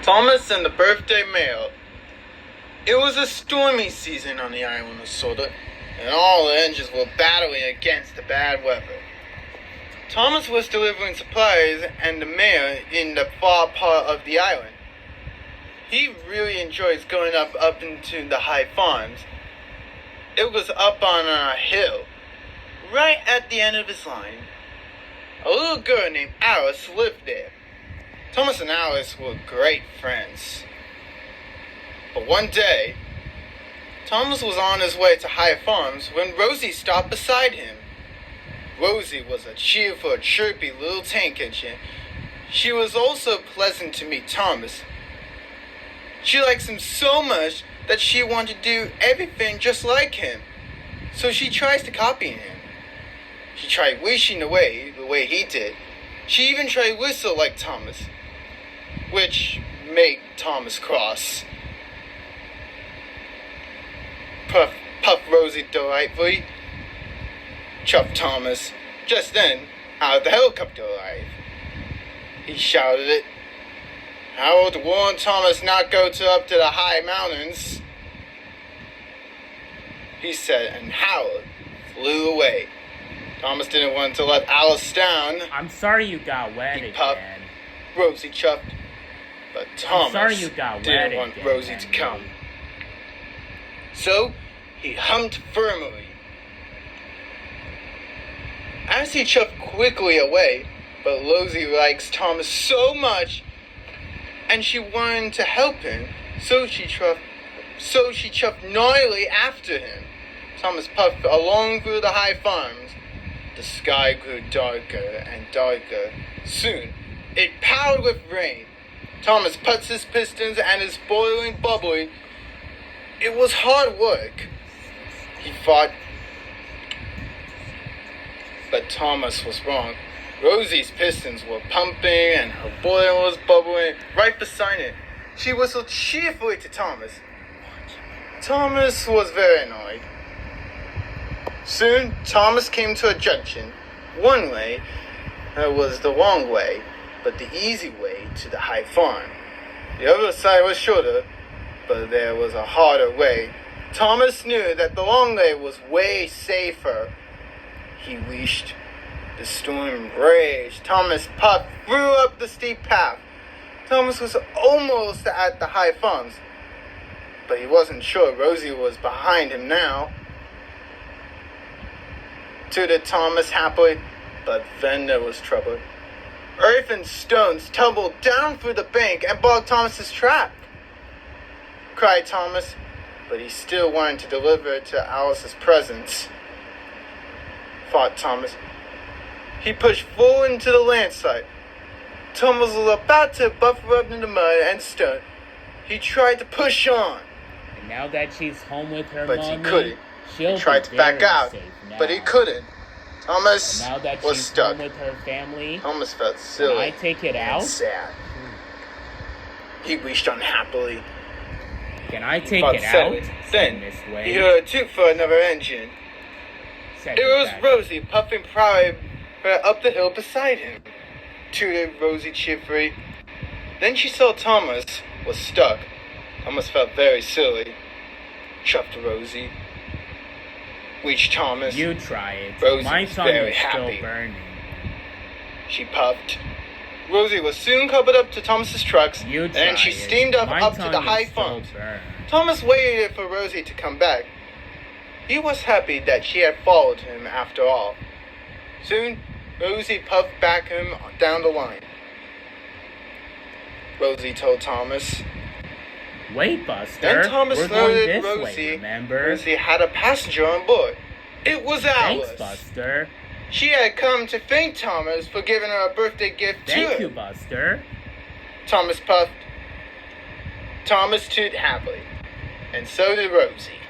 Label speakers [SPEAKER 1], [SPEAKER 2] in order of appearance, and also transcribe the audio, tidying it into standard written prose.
[SPEAKER 1] Thomas and the birthday mail. It was a stormy season on the island of Sodor, and all the engines were battling against the bad weather. Thomas was delivering supplies and the mail in the far part of the island. He really enjoys going up into the high farms. It was up on a hill, right at the end of his line. A little girl named Alice lived there. Thomas and Alice were great friends. But one day, Thomas was on his way to High Farms when Rosie stopped beside him. Rosie was a cheerful, chirpy little tank engine. She was also pleasant to meet Thomas. She likes him so much that she wanted to do everything just like him. So she tries to copy him. She tried wishing the way he did. She even tried whistle like Thomas, which made Thomas cross. Puff Rosie delightfully. Chuffed Thomas. Just then, out of the helicopter arrived. He shouted it. Harold warned Thomas not go up to the high mountains, he said, and Harold flew away. Thomas didn't want to let Alice down.
[SPEAKER 2] I'm sorry you got wet
[SPEAKER 1] he
[SPEAKER 2] again.
[SPEAKER 1] Puffed. Rosie chuffed. But Thomas didn't want Rosie to come. So, he humped firmly. As he chuffed quickly away, but Rosie likes Thomas so much, and she wanted to help him, so she chuffed gnarly after him. Thomas puffed along through the high farms. The sky grew darker and darker. Soon, it powdered with rain. Thomas puts his pistons and is boiling bubbly. It was hard work. He fought, but Thomas was wrong. Rosie's pistons were pumping and her boiler was bubbling right beside it. She whistled cheerfully to Thomas. Thomas was very annoyed. Soon, Thomas came to a junction. One way was the long way, but the easy way to the high farm. The other side was shorter, but there was a harder way. Thomas knew that the long way was way safer. He wished. The storm raged. Thomas puffed through up the steep path. Thomas was almost at the high farms, but he wasn't sure Rosie was behind him now. Tooted Thomas happily, but then there was trouble. Earth and stones tumbled down through the bank and blocked Thomas's track. Cried Thomas, but he still wanted to deliver it to Alice's presents. Fought Thomas. He pushed full into the landslide. Thomas was about to buffer up in the mud and stone. He tried to push on.
[SPEAKER 2] And now that she's home with her
[SPEAKER 1] but
[SPEAKER 2] mommy,
[SPEAKER 1] he couldn't.
[SPEAKER 2] He
[SPEAKER 1] tried to back out, but he couldn't. Thomas
[SPEAKER 2] now that
[SPEAKER 1] was
[SPEAKER 2] she's
[SPEAKER 1] stuck.
[SPEAKER 2] home with her family,
[SPEAKER 1] Thomas felt silly.
[SPEAKER 2] Can I take it out?
[SPEAKER 1] And sad. He wished unhappily.
[SPEAKER 2] Can I take it out?
[SPEAKER 1] Then
[SPEAKER 2] this way.
[SPEAKER 1] he heard a toot for another engine. It was Rosie puffing proudly up the hill beside him. Tooted Rosie cheerfully. Then she saw Thomas was stuck. Thomas felt very silly. Chuffed Rosie. Reached Thomas.
[SPEAKER 2] You try it.
[SPEAKER 1] Rosie
[SPEAKER 2] My
[SPEAKER 1] was
[SPEAKER 2] tongue
[SPEAKER 1] very
[SPEAKER 2] is
[SPEAKER 1] happy.
[SPEAKER 2] still burning.
[SPEAKER 1] She puffed. Rosie was soon covered up to Thomas's trucks,
[SPEAKER 2] You try
[SPEAKER 1] and she
[SPEAKER 2] it.
[SPEAKER 1] steamed up
[SPEAKER 2] My
[SPEAKER 1] to
[SPEAKER 2] tongue
[SPEAKER 1] the
[SPEAKER 2] is
[SPEAKER 1] high
[SPEAKER 2] still
[SPEAKER 1] farms.
[SPEAKER 2] burned.
[SPEAKER 1] Thomas waited for Rosie to come back. He was happy that she had followed him after all. Soon, Rosie puffed back him down the line. Rosie told Thomas.
[SPEAKER 2] Wait, Buster.
[SPEAKER 1] Then Thomas
[SPEAKER 2] We're going
[SPEAKER 1] noted
[SPEAKER 2] this
[SPEAKER 1] Rosie.
[SPEAKER 2] way, remember?
[SPEAKER 1] Rosie had a passenger on board. It was Alice.
[SPEAKER 2] Thanks, Buster.
[SPEAKER 1] She had come to thank Thomas for giving her a birthday gift too.
[SPEAKER 2] Thank you, Buster.
[SPEAKER 1] Thomas puffed. Thomas tooted happily. And so did Rosie.